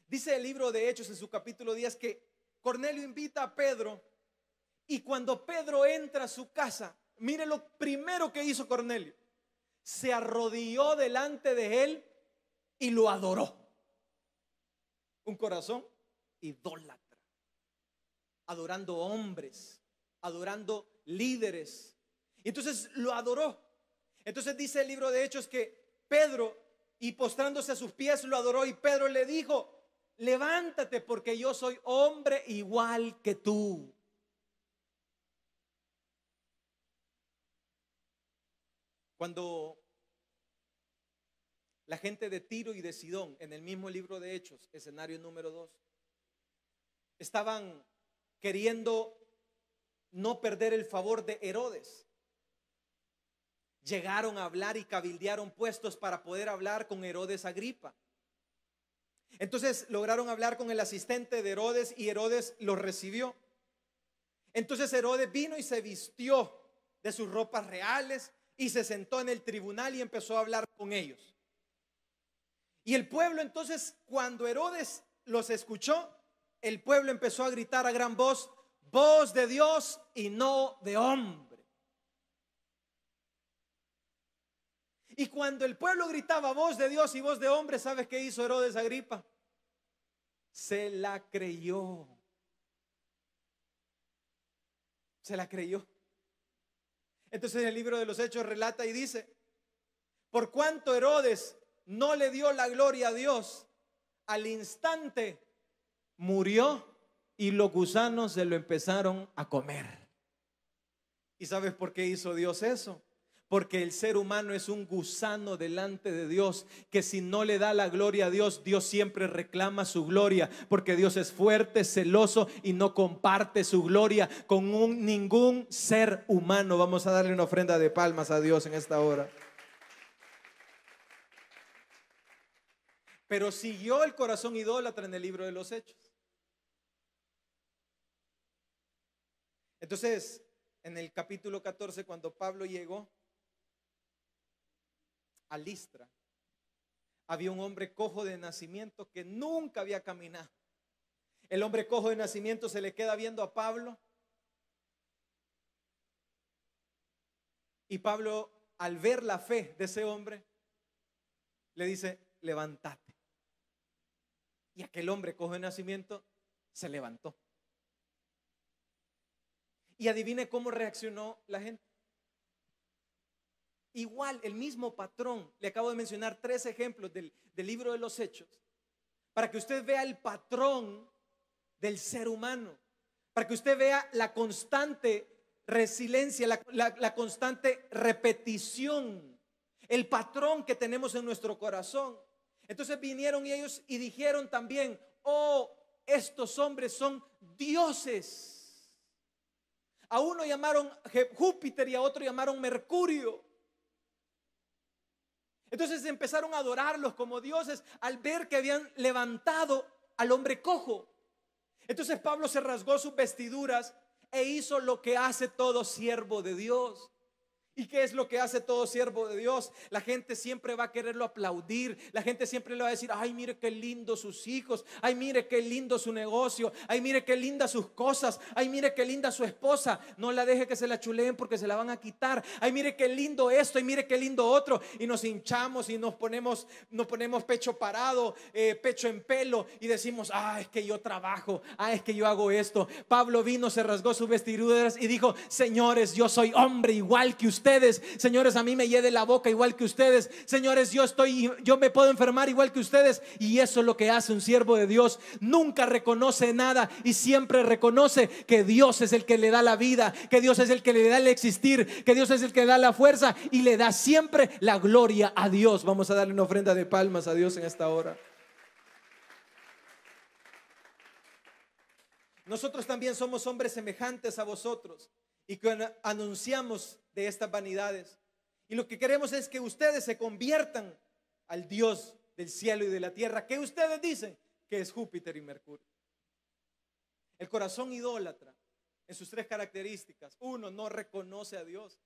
dice el libro de Hechos en su capítulo 10 que Cornelio invita a Pedro, y cuando Pedro entra a su casa, mire lo primero que hizo Cornelio: se arrodilló delante de él y lo adoró. Un corazón idólatra, adorando hombres, adorando líderes. Y entonces lo adoró. Entonces dice el libro de Hechos que Pedro y postrándose a sus pies lo adoró. Y Pedro le dijo: levántate, porque yo soy hombre igual que tú. Cuando la gente de Tiro y de Sidón, en el mismo libro de Hechos, escenario número 2, estaban queriendo no perder el favor de Herodes, llegaron a hablar y cabildearon puestos para poder hablar con Herodes Agripa. Entonces lograron hablar con el asistente de Herodes y Herodes los recibió. Entonces Herodes vino y se vistió de sus ropas reales y se sentó en el tribunal y empezó a hablar con ellos. Y el pueblo entonces, cuando Herodes los escuchó, el pueblo empezó a gritar a gran voz: voz de Dios y no de hombre. Y cuando el pueblo gritaba voz de Dios y voz de hombre, ¿sabes qué hizo Herodes Agripa? Se la creyó. Se la creyó. Entonces el libro de los Hechos relata y dice: por cuanto Herodes no le dio la gloria a Dios, al instante murió y los gusanos se lo empezaron a comer. ¿Y sabes por qué hizo Dios eso? Porque el ser humano es un gusano delante de Dios, que si no le da la gloria a Dios, Dios siempre reclama su gloria, porque Dios es fuerte, celoso y no comparte su gloria con ningún ser humano. Vamos a darle una ofrenda de palmas a Dios en esta hora. Pero siguió el corazón idólatra en el libro de los Hechos. Entonces, en el capítulo 14, cuando Pablo llegó a Listra, había un hombre cojo de nacimiento que nunca había caminado. El hombre cojo de nacimiento se le queda viendo a Pablo, y Pablo, al ver la fe de ese hombre, le dice: levántate. Y aquel hombre cojo de nacimiento se levantó. Y adivine cómo reaccionó la gente. Igual, el mismo patrón. Le acabo de mencionar 3 ejemplos del libro de los Hechos, para que usted vea el patrón del ser humano, para que usted vea la constante resiliencia, la constante repetición, el patrón que tenemos en nuestro corazón. Entonces vinieron y ellos y dijeron también: oh, estos hombres son dioses. A uno llamaron Júpiter y a otro llamaron Mercurio. Entonces empezaron a adorarlos como dioses al ver que habían levantado al hombre cojo. Entonces Pablo se rasgó sus vestiduras e hizo lo que hace todo siervo de Dios. ¿Y qué es lo que hace todo siervo de Dios? La gente siempre va a quererlo aplaudir. La gente siempre le va a decir: ay, mire qué lindo sus hijos. Ay, mire qué lindo su negocio. Ay, mire qué linda sus cosas. Ay, mire qué linda su esposa. No la deje que se la chuleen porque se la van a quitar. Ay, mire qué lindo esto. Ay, mire qué lindo otro. Y nos hinchamos y nos ponemos pecho parado, pecho en pelo, y decimos: ah, es que yo trabajo. Ah, es que yo hago esto. Pablo vino, se rasgó sus vestiduras y dijo: señores, yo soy hombre igual que ustedes. Señores, a mí me hiede la boca igual que ustedes. Señores, yo me puedo enfermar igual que ustedes. Y eso es lo que hace un siervo de Dios. Nunca reconoce nada y siempre reconoce que Dios es el que le da la vida, que Dios es el que le da el existir, que Dios es el que le da la fuerza, y le da siempre la gloria a Dios. Vamos a darle una ofrenda de palmas a Dios en esta hora. Nosotros también somos hombres semejantes a vosotros y que anunciamos de estas vanidades, y lo que queremos es que ustedes se conviertan al Dios del cielo y de la tierra, que ustedes dicen que es Júpiter y Mercurio. El corazón idólatra, en sus 3 características: 1, no reconoce a Dios;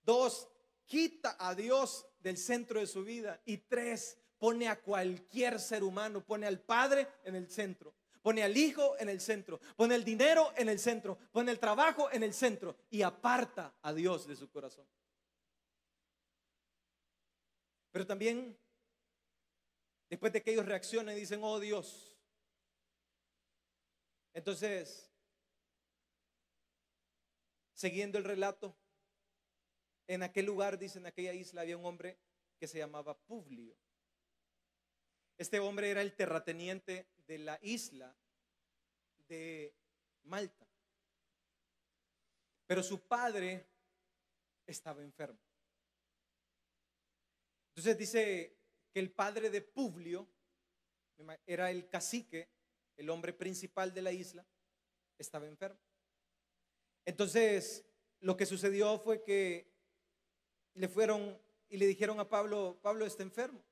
2, quita a Dios del centro de su vida; y 3, pone a cualquier ser humano, pone al padre en el centro, pone al hijo en el centro, pone el dinero en el centro, pone el trabajo en el centro, y aparta a Dios de su corazón. Pero también, después de que ellos reaccionan y dicen: oh Dios, entonces, siguiendo el relato, en aquel lugar, dice, en aquella isla había un hombre que se llamaba Publio. Este hombre era el terrateniente de la isla de Malta, pero su padre estaba enfermo. Entonces dice que el padre de Publio era el cacique, el hombre principal de la isla, estaba enfermo. Entonces lo que sucedió fue que le fueron y le dijeron a Pablo: Pablo está enfermo.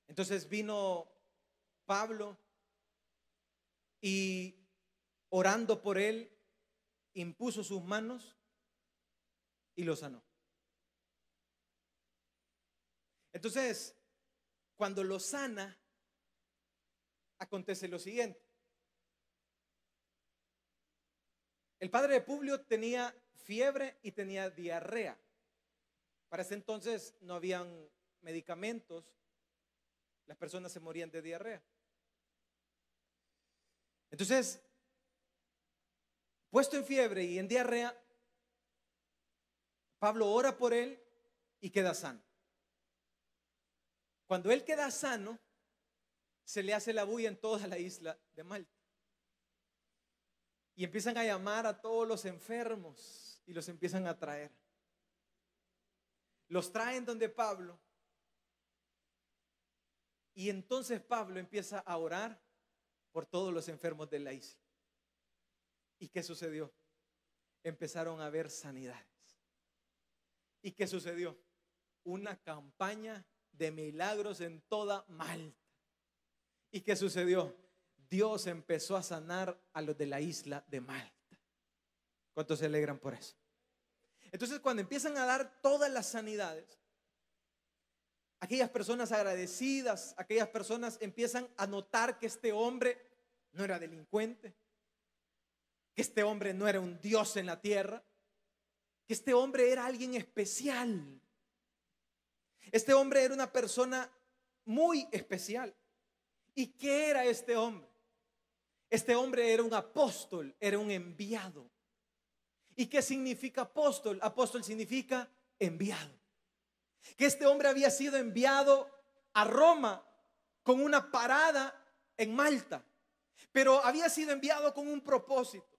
Entonces vino Pablo y, orando por él, impuso sus manos y lo sanó. Entonces, cuando lo sana, acontece lo siguiente. El padre de Publio tenía fiebre y tenía diarrea. Para ese entonces no habían medicamentos, las personas se morían de diarrea. Entonces, puesto en fiebre y en diarrea, Pablo ora por él y queda sano. Cuando él queda sano, se le hace la bulla en toda la isla de Malta. Y empiezan a llamar a todos los enfermos y los empiezan a traer. Los traen donde Pablo. Y entonces Pablo empieza a orar por todos los enfermos de la isla. ¿Y qué sucedió? Empezaron a haber sanidades. ¿Y qué sucedió? Una campaña de milagros en toda Malta. ¿Y qué sucedió? Dios empezó a sanar a los de la isla de Malta. ¿Cuántos se alegran por eso? Entonces, cuando empiezan a dar todas las sanidades, aquellas personas agradecidas, aquellas personas empiezan a notar que este hombre no era delincuente, que este hombre no era un dios en la tierra, que este hombre era alguien especial. Este hombre era una persona muy especial. ¿Y qué era este hombre? Este hombre era un apóstol, era un enviado. ¿Y qué significa apóstol? Apóstol significa enviado. Que este hombre había sido enviado a Roma con una parada en Malta, pero había sido enviado con un propósito.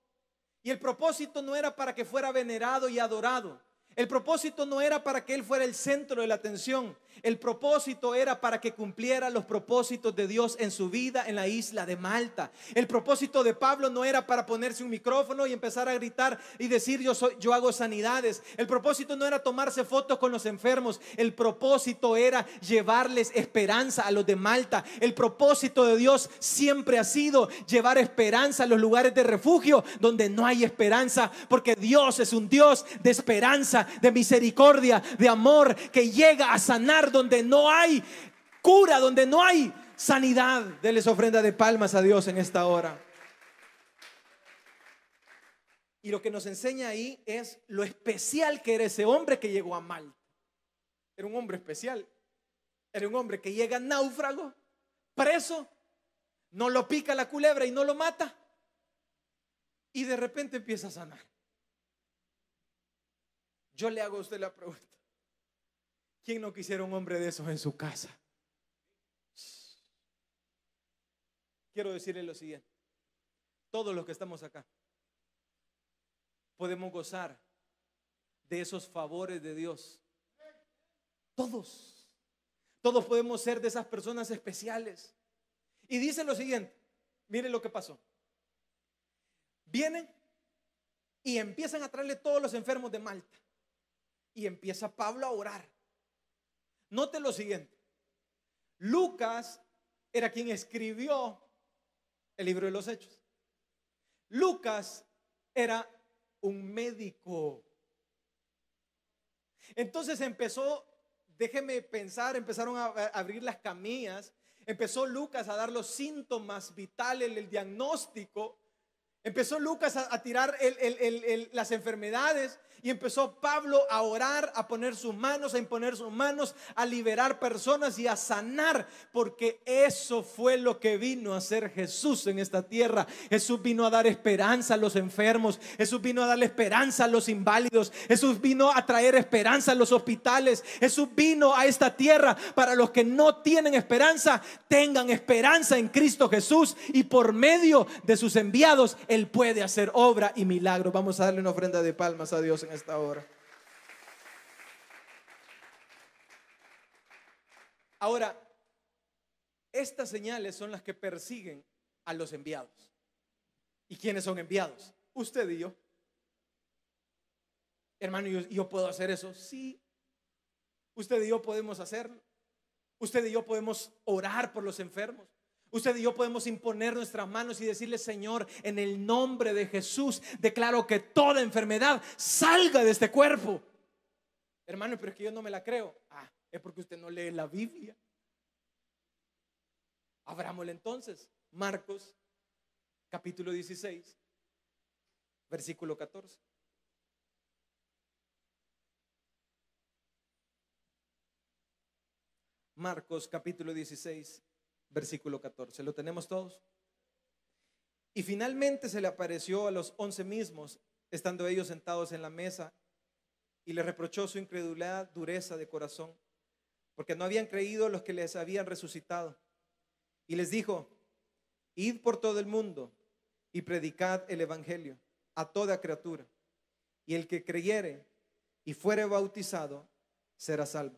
Y el propósito no era para que fuera venerado y adorado. El propósito no era para que él fuera el centro de la atención. El propósito era para que cumpliera los propósitos de Dios en su vida en la isla de Malta. El propósito de Pablo no era para ponerse un micrófono y empezar a gritar y decir yo hago sanidades. El propósito no era tomarse fotos con los enfermos. El propósito era llevarles esperanza a los de Malta. El propósito de Dios siempre ha sido llevar esperanza a los lugares de refugio donde no hay esperanza, porque Dios es un Dios de esperanza, de misericordia, de amor, que llega a sanar donde no hay cura, donde no hay sanidad. Denles ofrenda de palmas a Dios en esta hora. Y lo que nos enseña ahí es lo especial que era ese hombre que llegó a Malta. Era un hombre especial. Era un hombre que llega náufrago, preso, no lo pica la culebra y no lo mata, y de repente empieza a sanar. Yo le hago a usted la pregunta: ¿quién no quisiera un hombre de esos en su casa? Quiero decirle lo siguiente: todos los que estamos acá podemos gozar de esos favores de Dios. Todos podemos ser de esas personas especiales. Y dice lo siguiente, mire lo que pasó. Vienen y empiezan a traerle todos los enfermos de Malta. Y empieza Pablo a orar. Note lo siguiente: Lucas era quien escribió el libro de los Hechos. Lucas era un médico. Entonces déjeme pensar, empezaron a abrir las camillas. Empezó Lucas a dar los síntomas vitales, el diagnóstico. Empezó Lucas a tirar las enfermedades, y empezó Pablo a orar, a poner sus manos, a imponer sus manos, a liberar personas y a sanar, porque eso fue lo que vino a hacer Jesús en esta tierra. Jesús vino a dar esperanza a los enfermos, Jesús vino a darle esperanza a los inválidos, Jesús vino a traer esperanza a los hospitales, Jesús vino a esta tierra para los que no tienen esperanza, tengan esperanza en Cristo Jesús, y por medio de sus enviados Él puede hacer obra y milagro. Vamos a darle una ofrenda de palmas a Dios en esta hora. Ahora, estas señales son las que persiguen a los enviados. ¿Y quiénes son enviados? Usted y yo. Hermano, ¿yo puedo hacer eso? Sí. Usted y yo podemos hacerlo. Usted y yo podemos orar por los enfermos. Usted y yo podemos imponer nuestras manos y decirle: Señor, en el nombre de Jesús declaro que toda enfermedad salga de este cuerpo. Hermano, pero es que yo no me la creo. Es porque usted no lee la Biblia. Abrámosle entonces. Marcos capítulo 16, versículo 14. Marcos capítulo 16, versículo 14. ¿Lo tenemos todos? Y finalmente se le apareció a los 11 mismos, estando ellos sentados en la mesa, y le reprochó su incredulidad, dureza de corazón, porque no habían creído los que les habían resucitado. Y les dijo: id por todo el mundo y predicad el evangelio a toda criatura, y el que creyere y fuere bautizado será salvo,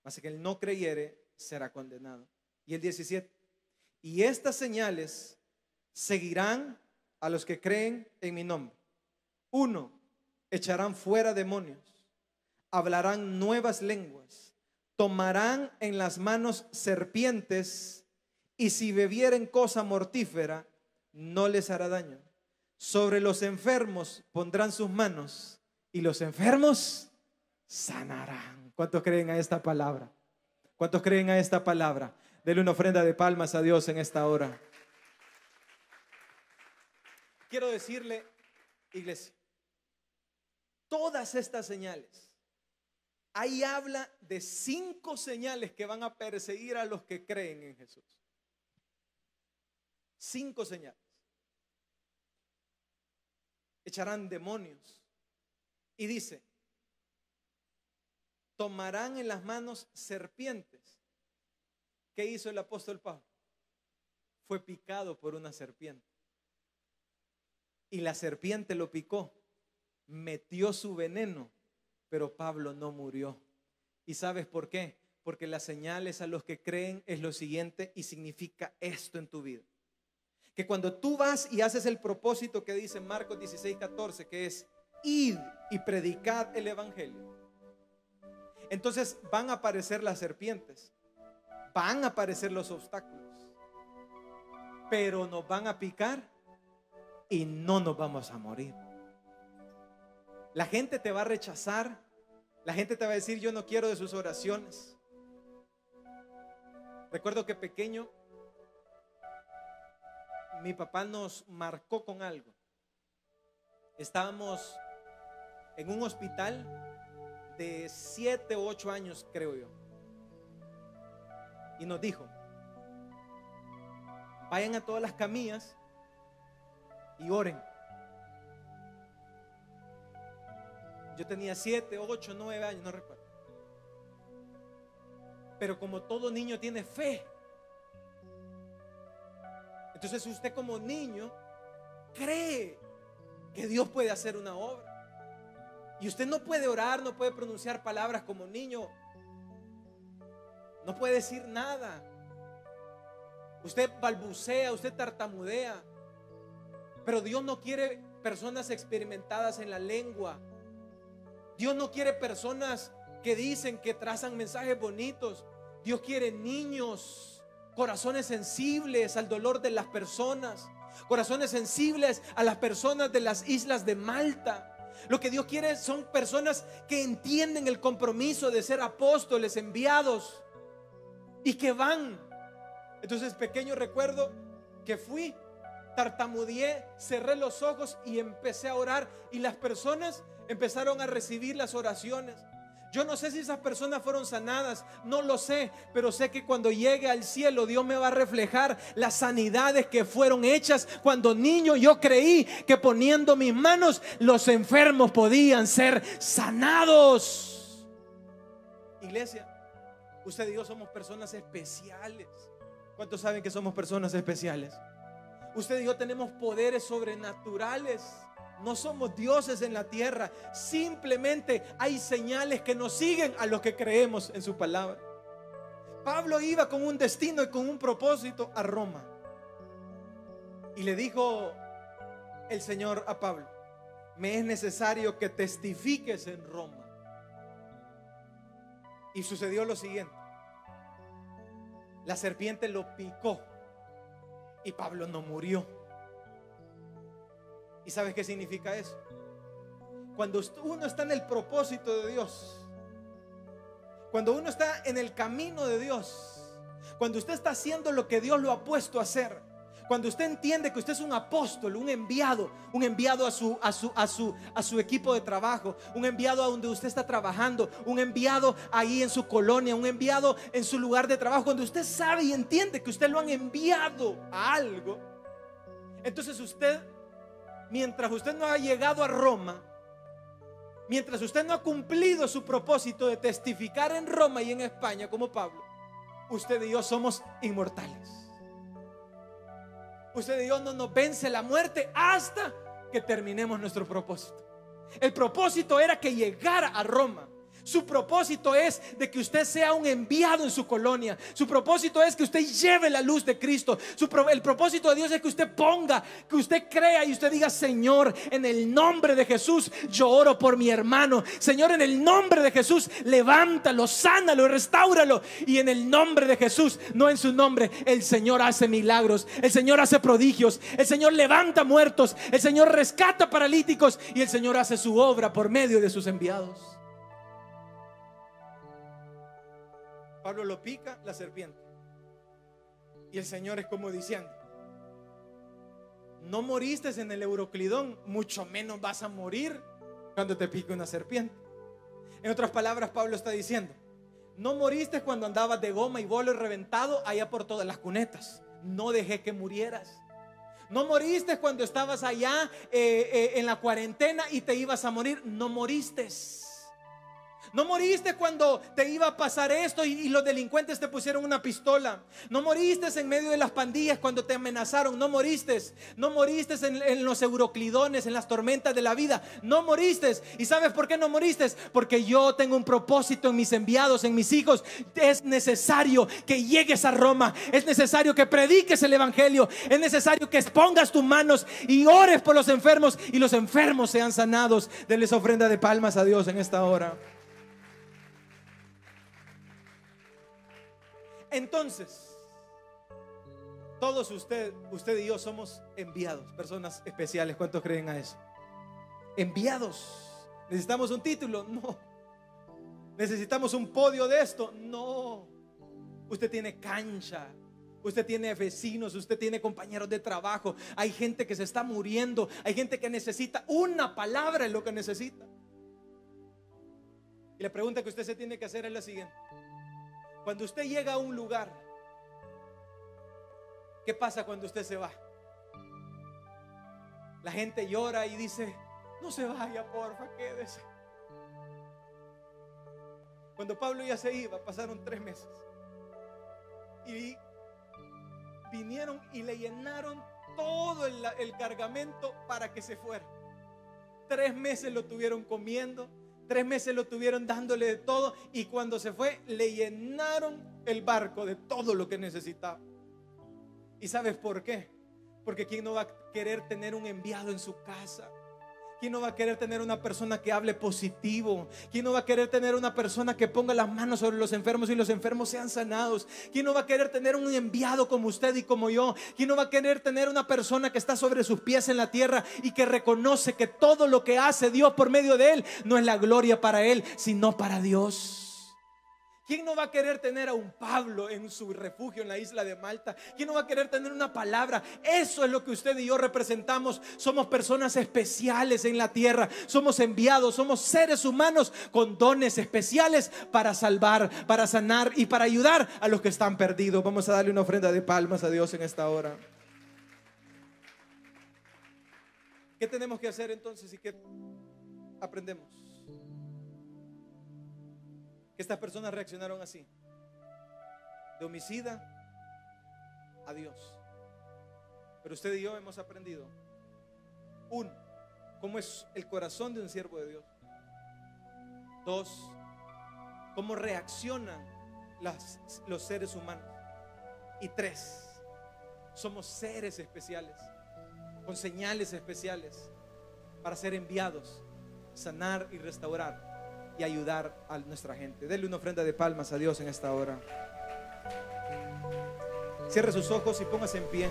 mas el que no creyere será condenado. Y el 17: y estas señales seguirán a los que creen en mi nombre. 1, echarán fuera demonios, hablarán nuevas lenguas, tomarán en las manos serpientes, y si bebieren cosa mortífera no les hará daño. Sobre los enfermos pondrán sus manos, y los enfermos sanarán. ¿Cuántos creen a esta palabra? ¿Cuántos creen a esta palabra? Dele una ofrenda de palmas a Dios en esta hora. Quiero decirle, iglesia, todas estas señales, ahí habla de 5 señales que van a perseguir a los que creen en Jesús. 5 señales. Echarán demonios. Y dice: tomarán en las manos serpientes. ¿Qué hizo el apóstol Pablo? Fue picado por una serpiente. Y la serpiente lo picó, metió su veneno, pero Pablo no murió. ¿Y sabes por qué? Porque las señales a los que creen es lo siguiente, y significa esto en tu vida: que cuando tú vas y haces el propósito que dice Marcos 16:14, que es id y predicad el evangelio, entonces van a aparecer las serpientes, van a aparecer los obstáculos, pero nos van a picar y no nos vamos a morir. La gente te va a rechazar, la gente te va a decir: yo no quiero de sus oraciones. Recuerdo que pequeño mi papá nos marcó con algo. Estábamos en un hospital de 7 u 8 años, creo yo, y nos dijo: vayan a todas las camillas y oren. Yo tenía 7, 8, 9 años, no recuerdo. Pero como todo niño tiene fe, entonces usted como niño cree que Dios puede hacer una obra. Y usted no puede orar, no puede pronunciar palabras como niño, no puede decir nada. Usted balbucea, usted tartamudea. Pero Dios no quiere personas experimentadas en la lengua. Dios no quiere personas que dicen, que trazan mensajes bonitos. Dios quiere niños, corazones sensibles al dolor de las personas, corazones sensibles a las personas de las islas de Malta. Lo que Dios quiere son personas que entienden el compromiso de ser apóstoles enviados y que van. Entonces, pequeño, recuerdo que fui tartamudeé, cerré los ojos y empecé a orar, y las personas empezaron a recibir las oraciones. Yo no sé si esas personas fueron sanadas, no lo sé, pero sé que cuando llegue al cielo Dios me va a reflejar las sanidades que fueron hechas cuando niño. Yo creí que poniendo mis manos los enfermos podían ser sanados. Iglesia, usted y yo somos personas especiales. ¿Cuántos saben que somos personas especiales? Usted y yo tenemos poderes sobrenaturales. No somos dioses en la tierra. Simplemente hay señales que nos siguen a los que creemos en su palabra. Pablo iba con un destino y con un propósito a Roma. Y le dijo el Señor a Pablo: me es necesario que testifiques en Roma. Y sucedió lo siguiente: la serpiente lo picó y Pablo no murió. ¿Y sabes qué significa eso? Cuando uno está en el propósito de Dios, cuando uno está en el camino de Dios, cuando usted está haciendo lo que Dios lo ha puesto a hacer, cuando usted entiende que usted es un apóstol, un enviado a su equipo de trabajo, un enviado a donde usted está trabajando, un enviado ahí en su colonia, un enviado en su lugar de trabajo, cuando usted sabe y entiende que usted lo han enviado a algo, entonces usted, mientras usted no ha llegado a Roma, mientras usted no ha cumplido su propósito de testificar en Roma y en España como Pablo, usted y yo somos inmortales. Usted y yo no nos vence la muerte hasta que terminemos nuestro propósito. El propósito era que llegara a Roma. Su propósito es de que usted sea un enviado en su colonia. Su propósito es que usted lleve la luz de Cristo. El propósito de Dios es que usted ponga, que usted crea y usted diga: Señor, en el nombre de Jesús yo oro por mi hermano. Señor, en el nombre de Jesús levántalo, sánalo, restáuralo. Y en el nombre de Jesús, no en su nombre, el Señor hace milagros, el Señor hace prodigios, el Señor levanta muertos, el Señor rescata paralíticos y el Señor hace su obra por medio de sus enviados. Pablo lo pica la serpiente y el Señor es como diciendo: no moriste en el Euroclidón, mucho menos vas a morir cuando te pique una serpiente. En otras palabras, Pablo está diciendo: no moriste cuando andabas de goma y bolo y reventado allá por todas las cunetas, no dejé que murieras. No moriste cuando estabas allá en la cuarentena y te ibas a morir, no moriste. No moriste cuando te iba a pasar esto y los delincuentes te pusieron una pistola. No moriste en medio de las pandillas cuando te amenazaron. No moriste. No moriste en los euroclidones, en las tormentas de la vida. No moriste. ¿Y sabes por qué no moriste? Porque yo tengo un propósito en mis enviados, en mis hijos. Es necesario que llegues a Roma. Es necesario que prediques el evangelio. Es necesario que pongas tus manos y ores por los enfermos y los enfermos sean sanados. Denles ofrenda de palmas a Dios en esta hora. Entonces, todos usted y yo somos enviados, personas especiales. ¿Cuántos creen a eso? Enviados. ¿Necesitamos un título? No. ¿Necesitamos un podio de esto? No. Usted tiene cancha, usted tiene vecinos, usted tiene compañeros de trabajo. Hay gente que se está muriendo, hay gente que necesita una palabra, es lo que necesita. Y la pregunta que usted se tiene que hacer es la siguiente: cuando usted llega a un lugar, ¿qué pasa cuando usted se va? La gente llora y dice: no se vaya, porfa, quédese. Cuando Pablo ya se iba, pasaron 3 meses y vinieron y le llenaron todo el cargamento para que se fuera. 3 meses lo tuvieron comiendo, 3 meses lo tuvieron dándole de todo, y cuando se fue le llenaron el barco de todo lo que necesitaba. ¿Y sabes por qué? Porque ¿quién no va a querer tener un enviado en su casa? ¿Quién no va a querer tener una persona que hable positivo? ¿Quién no va a querer tener una persona que ponga las manos sobre los enfermos y los enfermos sean sanados? ¿Quién no va a querer tener un enviado como usted y como yo? ¿Quién no va a querer tener una persona que está sobre sus pies en la tierra y que reconoce que todo lo que hace Dios por medio de él no es la gloria para él, sino para Dios? ¿Quién no va a querer tener a un Pablo en su refugio en la isla de Malta? ¿Quién no va a querer tener una palabra? Eso es lo que usted y yo representamos. Somos personas especiales en la tierra. Somos enviados, somos seres humanos con dones especiales para salvar, para sanar y para ayudar a los que están perdidos. Vamos a darle una ofrenda de palmas a Dios en esta hora. ¿Qué tenemos que hacer entonces y qué aprendemos? Que estas personas reaccionaron así, de homicida a Dios. Pero usted y yo hemos aprendido, uno, cómo es el corazón de un siervo de Dios. Dos, cómo reaccionan los seres humanos. Y tres, somos seres especiales, con señales especiales, para ser enviados, sanar y restaurar y ayudar a nuestra gente. Denle una ofrenda de palmas a Dios en esta hora. Cierre sus ojos y póngase en pie.